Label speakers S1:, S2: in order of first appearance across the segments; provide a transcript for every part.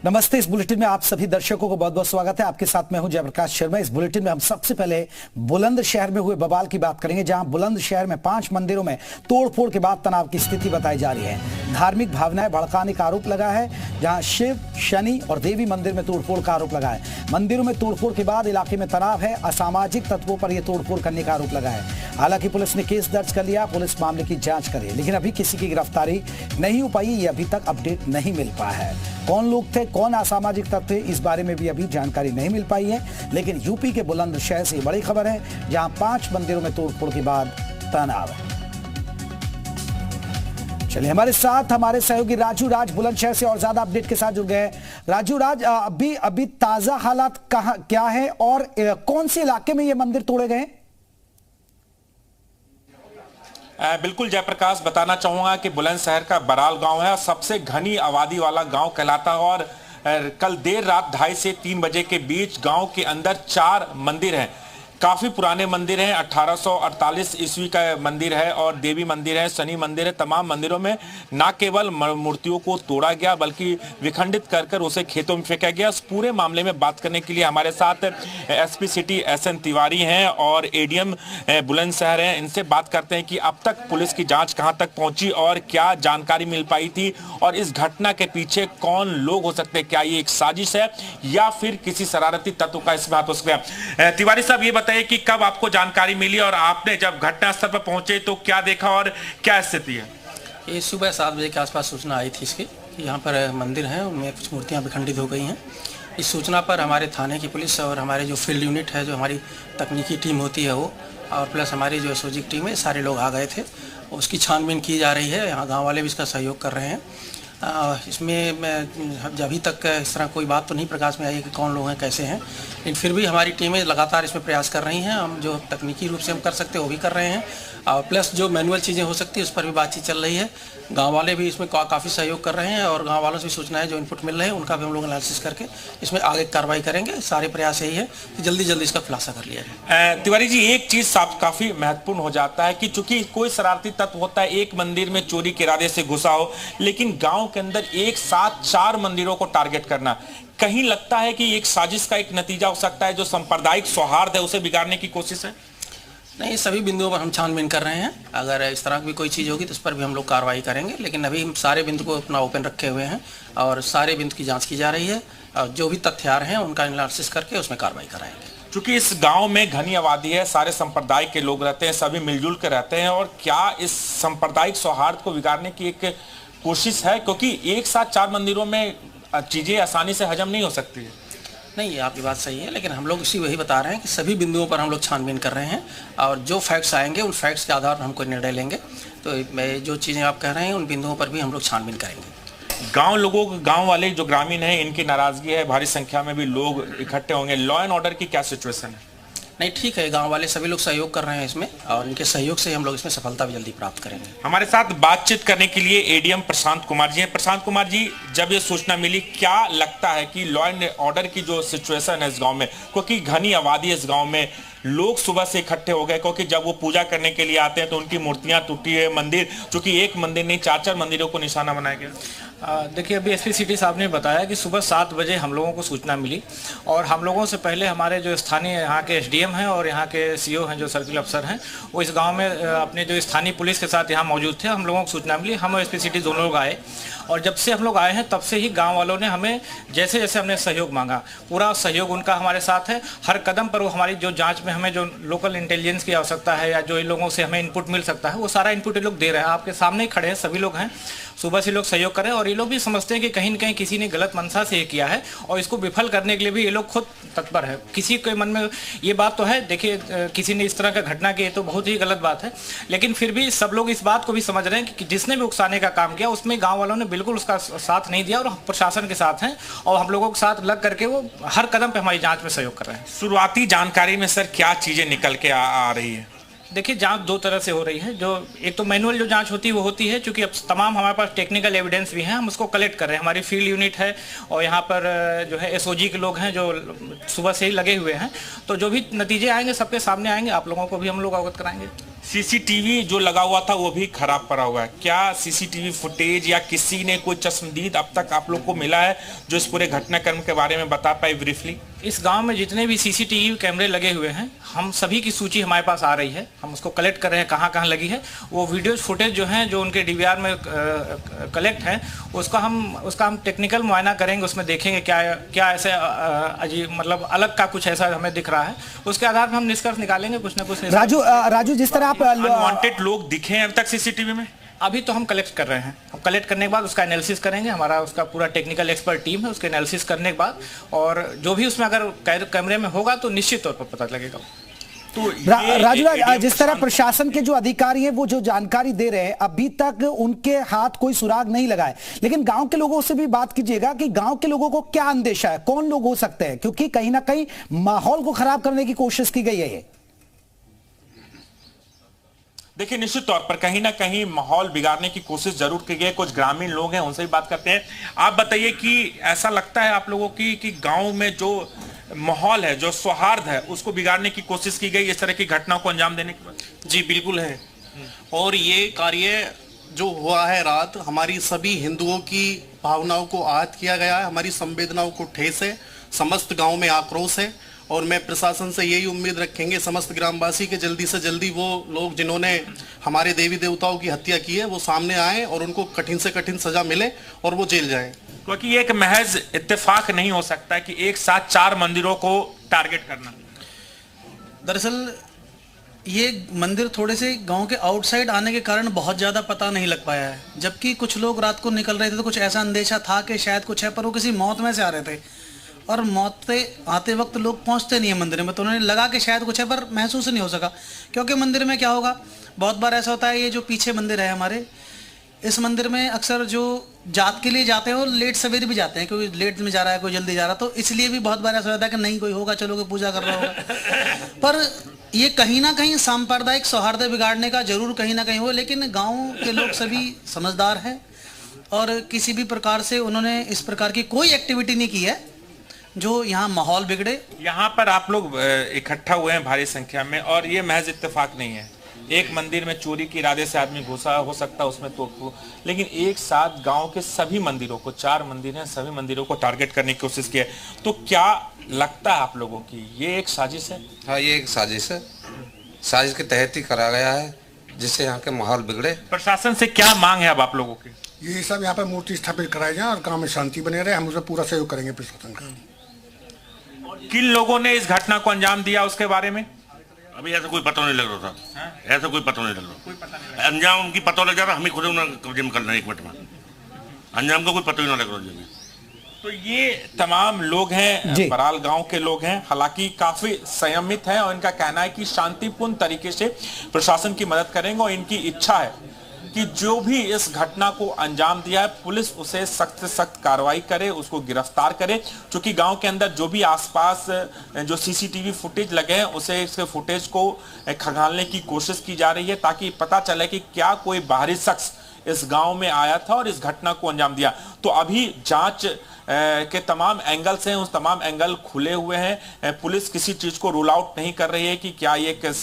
S1: नमस्ते। इस बुलेटिन में आप सभी दर्शकों को बहुत बहुत स्वागत है। आपके साथ मैं हूं जयप्रकाश शर्मा। इस बुलेटिन में हम सबसे पहले बुलंदशहर में हुए बवाल की बात करेंगे, जहां बुलंदशहर में 5 मंदिरों में तोड़फोड़ के बाद तनाव की स्थिति बताई जा रही है। धार्मिक भावनाएं भड़काने का आरोप लगा है, जहां शिव, शनि और देवी मंदिर में तोड़फोड़ का आरोप लगा है। मंदिरों में तोड़फोड़ के बाद इलाके में तनाव है। असामाजिक तत्वों पर यह तोड़फोड़ करने का आरोप लगा है। हालांकि पुलिस ने केस दर्ज कर लिया, पुलिस मामले की जांच कर रही है, लेकिन अभी किसी की गिरफ्तारी नहीं हो पाई। ये अभी तक अपडेट नहीं मिल पाया है। कौन लोग थे, कौन असामाजिक तत्व थे, इस बारे में भी अभी जानकारी नहीं मिल पाई है। लेकिन यूपी के बुलंदशहर से बड़ी खबर है, जहां 5 मंदिरों में तोड़फोड़ के बाद तनाव है। चलिए हमारे साथ हमारे सहयोगी राजू राज बुलंदशहर से और ज्यादा अपडेट के साथ जुड़ गए। राजू राज, अभी ताजा हालात कहां क्या है और कौन से इलाके में ये मंदिर तोड़े गए?
S2: बिल्कुल जयप्रकाश, बताना चाहूंगा कि बुलंदशहर का बराल गांव है, सबसे घनी आबादी वाला गांव कहलाता है। और कल देर रात 2:30 से 3 बजे के बीच गांव के अंदर 4 मंदिर हैं। काफी पुराने मंदिर हैं, 1848 ईस्वी का मंदिर है और देवी मंदिर है, शनि मंदिर है। तमाम मंदिरों में न केवल मूर्तियों को तोड़ा गया बल्कि विखंडित कर उसे खेतों में फेंका गया। इस पूरे मामले में बात करने के लिए हमारे साथ एसपी सिटी SN तिवारी हैं और ADM बुलंदशहर हैं। इनसे बात करते हैं कि अब तक पुलिस की जांच कहां तक पहुंची और क्या जानकारी मिल पाई थी और इस घटना के पीछे कौन लोग हो सकते हैं। क्या ये एक साजिश है या फिर किसी शरारती तत्व का इसमें हाथ हो सकता है? तिवारी साहब, ये बताइए कि कब आपको जानकारी मिली और आपने जब घटनास्थल पर पहुंचे तो क्या देखा और क्या स्थिति है?
S3: ये सुबह 7 बजे के आसपास सूचना आई थी इसकी कि यहाँ पर मंदिर हैं, उनमें कुछ मूर्तियाँ विखंडित हो गई हैं। इस सूचना पर हमारे थाने की पुलिस और हमारे जो फील्ड यूनिट है, जो हमारी तकनीकी टीम होती है वो, और प्लस हमारी जो SOG की टीम है, सारे लोग आ गए थे। उसकी छानबीन की जा रही है। यहाँ गाँव वाले भी इसका सहयोग कर रहे हैं। इसमें अभी तक इस तरह कोई बात तो नहीं प्रकाश में आई है कि कौन लोग हैं, कैसे हैं, लेकिन फिर भी हमारी टीमें लगातार इसमें प्रयास कर रही हैं। हम जो तकनीकी रूप से हम कर सकते हैं वो भी कर रहे हैं, और प्लस जो मैनुअल चीज़ें हो सकती है उस पर भी बातचीत चल रही है। गांव वाले भी इसमें काफ़ी सहयोग कर रहे हैं और गांव वालों से भी सूचनाएं जो इनपुट मिल रहे हैं उनका भी हम लोग एनालिसिस करके इसमें आगे कार्रवाई करेंगे। सारे प्रयास यही है कि जल्दी जल्दी इसका खुलासा कर लिया जाए।
S2: तिवारी जी, एक चीज काफी महत्वपूर्ण हो जाता है कि चूंकि कोई शरारती तत्व होता है, एक मंदिर में चोरी के इरादे से घुसा हो, लेकिन गांव के अंदर एक साथ 4 मंदिरों को टारगेट करना, कहीं लगता है कि एक साजिश का एक नतीजा हो सकता है, जो सांप्रदायिक सौहार्द है उसे बिगाड़ने की कोशिश है?
S3: नहीं, सभी बिंदुओं पर हम छानबीन कर रहे हैं। अगर इस तरह की कोई चीज़ होगी तो उस पर भी हम लोग कार्रवाई करेंगे, लेकिन अभी हम सारे बिंदु को अपना ओपन रखे हुए हैं और सारे बिंदु की जांच की जा रही है और जो भी तथ्य आ रहे हैं उनका एनालिसिस करके उसमें कार्रवाई कराएंगे।
S2: क्योंकि इस गांव में घनी आबादी है, सारे संप्रदाय के लोग रहते हैं, सभी मिलजुल कर रहते हैं, और क्या इस सांप्रदायिक सौहार्द को बिगाड़ने की एक कोशिश है? क्योंकि एक साथ 4 मंदिरों में चीज़ें आसानी से हजम नहीं हो सकती है।
S3: नहीं, आपकी बात सही है, लेकिन हम लोग इसी वही बता रहे हैं कि सभी बिंदुओं पर हम लोग छानबीन कर रहे हैं और जो फैक्ट्स आएंगे उन फैक्ट्स के आधार पर हम कोई निर्णय लेंगे। तो जो चीज़ें आप कह रहे हैं उन बिंदुओं पर भी हम लोग छानबीन करेंगे।
S2: गांव वाले जो ग्रामीण हैं, इनकी नाराजगी है, भारी संख्या में भी लोग इकट्ठे होंगे। लॉ एंड ऑर्डर की क्या सिचुएशन है?
S3: नहीं, ठीक है, गांव वाले सभी लोग सहयोग कर रहे हैं इसमें और इनके सहयोग से हम लोग इसमें सफलता भी जल्दी प्राप्त करेंगे।
S2: हमारे साथ बातचीत करने के लिए ADM प्रशांत कुमार जी हैं। प्रशांत कुमार जी, जब ये सूचना मिली, क्या लगता है कि लॉ एंड ऑर्डर की जो सिचुएशन है इस गांव में, क्योंकि घनी आबादी है इस गांव में, लोग सुबह से इकट्ठे हो गए, क्योंकि जब वो पूजा करने के लिए आते हैं तो उनकी मूर्तियां टूटी है, मंदिर, चूंकि एक मंदिर नहीं 4 मंदिरों को निशाना बनाया गया।
S4: देखिए, अभी SP सिटी साहब ने बताया कि सुबह 7 बजे हम लोगों को सूचना मिली और हम लोगों से पहले हमारे जो स्थानीय यहाँ के SDM हैं और यहाँ के CO हैं, जो सर्किल अफसर हैं, वो इस गांव में अपने जो स्थानीय पुलिस के साथ यहाँ मौजूद थे। हम लोगों को सूचना मिली, हम और SP सिटी दोनों लोग आए और जब से हम लोग आए हैं तब से ही गांव वालों ने हमें जैसे जैसे हमने सहयोग मांगा, पूरा सहयोग उनका हमारे साथ है। हर कदम पर वो हमारी जो जांच में हमें जो लोकल इंटेलिजेंस की आवश्यकता है या जो इन लोगों से हमें इनपुट मिल सकता है, वो सारा इनपुट ये लोग दे रहे हैं। आपके सामने ही खड़े हैं, सभी लोग हैं, सुबह से लोग सहयोग कर रहे हैं और ये लोग भी समझते हैं कि कहीं न कहीं किसी ने गलत मंशा से ये किया है और इसको विफल करने के लिए भी ये लोग खुद तत्पर है। किसी के मन में ये बात तो है, देखिए, किसी ने इस तरह का घटना की तो बहुत ही गलत बात है, लेकिन फिर भी सब लोग इस बात को भी समझ रहे हैं कि जिसने भी उकसाने का काम किया उसमें गाँव वालों ने बिल्कुल उसका साथ नहीं दिया और प्रशासन के साथ हैं और हम लोगों के साथ लग करके वो हर कदम पे हमारी जांच में सहयोग कर रहे हैं।
S2: शुरुआती जानकारी में सर क्या चीजें निकल के आ रही है?
S4: देखिए, जांच 2 तरह से हो रही है। जो एक तो मैनुअल जो जांच होती है वो होती है, क्योंकि अब तमाम हमारे पास टेक्निकल एविडेंस भी हैं, हम उसको कलेक्ट कर रहे हैं। हमारी फील्ड यूनिट है और यहाँ पर जो है SOG के लोग हैं जो सुबह से ही लगे हुए हैं। तो जो भी नतीजे आएंगे सबके सामने आएंगे, आप लोगों को भी हम लोग अवगत कराएंगे।
S2: सीसीटीवी जो लगा हुआ था वो भी खराब पड़ा हुआ है। क्या सीसीटीवी फुटेज या किसी ने कोई चश्मदीद अब तक आप लोग को मिला है जो इस पूरे घटनाक्रम के बारे में बता पाए ब्रीफली?
S4: इस गांव में जितने भी सीसीटीवी कैमरे लगे हुए हैं, हम सभी की सूची हमारे पास आ रही है। हम उसको कलेक्ट कर रहे हैं, कहाँ कहाँ लगी है। वो वीडियोज फुटेज जो हैं, जो उनके डीवीआर में कलेक्ट हैं, उसका हम टेक्निकल मुआयना करेंगे। उसमें देखेंगे क्या ऐसे अजीब, मतलब अलग का कुछ ऐसा हमें दिख रहा है। उसके आधार पर हम निष्कर्ष निकालेंगे कुछ ना कुछ।
S1: राजू, जिस तरह आप
S2: अनवांटेड लोग दिखे हैं अब तक सीसीटीवी में?
S4: अभी तो हम कलेक्ट कर रहे हैं। हम कलेक्ट करने के बाद उसका एनालिसिस करेंगे। हमारा उसका पूरा टेक्निकल एक्सपर्ट टीम है, उसके एनालिसिस करने के बाद, और जो भी उसमें अगर कैमरे में होगा तो निश्चित तौर पर पता लगेगा।
S1: तो राजू, जिस तरह प्रशासन के जो अधिकारी हैं वो जो जानकारी दे रहे हैं, अभी तक उनके हाथ कोई सुराग नहीं लगा है, लेकिन गांव के लोगों से भी बात कीजिएगा कि गांव के लोगों को क्या अंदेशा है, कौन लोग हो सकते हैं, क्योंकि कहीं ना कहीं माहौल को खराब करने की कोशिश की गई है ये।
S2: देखिए, निश्चित तौर पर कहीं ना कहीं माहौल बिगाड़ने की कोशिश जरूर की गई है। कुछ ग्रामीण लोग हैं, उनसे भी बात करते हैं। आप बताइए कि ऐसा लगता है आप लोगों की कि गांव में जो माहौल है, जो सौहार्द है, उसको बिगाड़ने की कोशिश की गई इस तरह की घटना को अंजाम देने के बाद?
S5: जी बिल्कुल है। और ये कार्य जो हुआ है रात, हमारी सभी हिंदुओं की भावनाओं को आहत किया गया है, हमारी संवेदनाओं को ठेस है, समस्त गांव में आक्रोश है। और मैं प्रशासन से यही उम्मीद रखेंगे समस्त ग्रामवासी के जल्दी से जल्दी वो लोग जिन्होंने हमारे देवी देवताओं की हत्या की है वो सामने आए और उनको कठिन से कठिन सजा मिले और वो जेल जाएं।
S2: क्योंकि ये एक महज इत्तेफाक नहीं हो सकता कि एक साथ 4 मंदिरों को टारगेट करना।
S6: दरअसल ये मंदिर थोड़े से गांव के आउटसाइड आने के कारण बहुत ज़्यादा पता नहीं लग पाया है। जबकि कुछ लोग रात को निकल रहे थे तो कुछ ऐसा अंदेशा था कि शायद कुछ है, पर वो किसी मौत में से आ रहे थे, और मौत से आते वक्त लोग पहुंचते नहीं है मंदिर में, तो उन्होंने लगा कि शायद कुछ है, पर महसूस नहीं हो सका। क्योंकि मंदिर में क्या होगा, बहुत बार ऐसा होता है, ये जो पीछे मंदिर है हमारे, इस मंदिर में अक्सर जो जात के लिए जाते हैं वो लेट सवेर भी जाते हैं, कोई लेट में जा रहा है, कोई जल्दी जा रहा है, तो इसलिए भी बहुत बार ऐसा होता है कि नहीं कोई होगा, चलो कोई पूजा कर रहा होगा। पर ये कहीं ना कहीं सांप्रदायिक सौहार्द बिगाड़ने का जरूर कहीं ना कहीं हो, लेकिन गाँव के लोग सभी समझदार हैं और किसी भी प्रकार से उन्होंने इस प्रकार की कोई एक्टिविटी नहीं की है जो यहाँ माहौल बिगड़े।
S2: यहाँ पर आप लोग इकट्ठा हुए हैं भारी संख्या में, और ये महज इत्तेफाक नहीं है। एक मंदिर में चोरी के इरादे से आदमी घुसा हो सकता है, उसमें तोड़फोड़, लेकिन एक साथ गांव के सभी मंदिरों को, 4 मंदिर हैं, सभी मंदिरों को टारगेट करने की कोशिश की है। तो क्या लगता है आप लोगों की ये एक साजिश है?
S7: हाँ, ये एक साजिश है। साजिश के तहत ही करा गया है जिससे यहाँ के माहौल बिगड़े।
S2: प्रशासन से क्या मांग है अब आप लोगों की?
S8: ये सब यहाँ पर मूर्ति स्थापित कराए जाए और गाँव में शांति बने रहे, हम उसमें पूरा सहयोग करेंगे प्रशासन का।
S2: किन लोगों ने इस घटना को अंजाम दिया उसके बारे में
S9: अभी ऐसा कोई पता नहीं लग रहा था। ऐसा कोई पता नहीं लग रहा। अंजाम उनकी पता लग जा रहा, हमें खुद कब्जे में करना है 1 मिनट में। अंजाम का कोई पता ही ना लग रहा।
S2: तो ये तमाम लोग हैं, बराल गांव के लोग हैं, हालांकि काफी संयमित हैं और इनका कहना है कि शांतिपूर्ण तरीके से प्रशासन की मदद करेंगे और इनकी इच्छा है कि जो भी इस घटना को अंजाम दिया है पुलिस उसे सख्त से सख्त कार्रवाई करे, उसको गिरफ्तार करे। क्योंकि गांव के अंदर जो भी आसपास जो सीसीटीवी फुटेज लगे हैं उसे इसके फुटेज को खंगालने की कोशिश की जा रही है ताकि पता चले कि क्या कोई बाहरी शख्स इस गांव में आया था और इस घटना को अंजाम दिया। तो अभी जांच के तमाम एंगल्स हैं, उस तमाम एंगल खुले हुए हैं। पुलिस किसी चीज को रूल आउट नहीं कर रही है कि क्या ये किस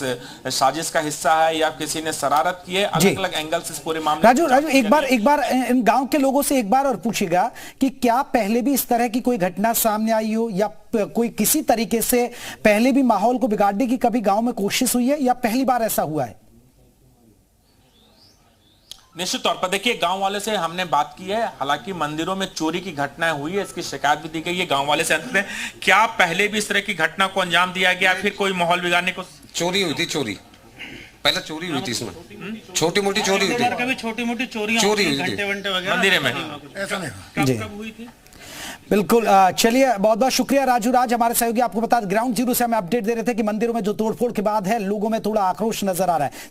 S2: साजिश का हिस्सा है या किसी ने शरारत की है। अलग अलग एंगल्स इस पूरे मामले।
S1: राजू एक बार इन गांव के लोगों से एक बार और पूछिएगा कि क्या पहले भी इस तरह की कोई घटना सामने आई हो या कोई किसी तरीके से पहले भी माहौल को बिगाड़ने की कभी गांव में कोशिश हुई है या पहली बार ऐसा हुआ है?
S2: निश्चित तौर पर देखिए, गांव वाले से हमने बात की है, हालांकि मंदिरों में चोरी की घटनाएं हुई है, इसकी शिकायत भी दी गई है। गांव वाले से अंत में क्या पहले भी इस तरह की घटना को अंजाम दिया गया, फिर कोई माहौल बिगाड़ने को?
S7: चोरी हुई थी, चोरी पहले चोरी हुई थी, इसमें छोटी मोटी चोरी हुई थी,
S6: कभी छोटी मोटी चोरी
S7: हुई थी
S2: मंदिर में।
S8: ऐसा नहीं
S6: कब हुई थी?
S1: बिल्कुल। चलिए, बहुत बहुत शुक्रिया राजू राज, हमारे सहयोगी। आपको बता ग्राउंड जीरो से हमें अपडेट दे रहे थे कि मंदिरों में जो तोड़फोड़ के बाद है लोगों में थोड़ा आक्रोश नजर आ रहा है।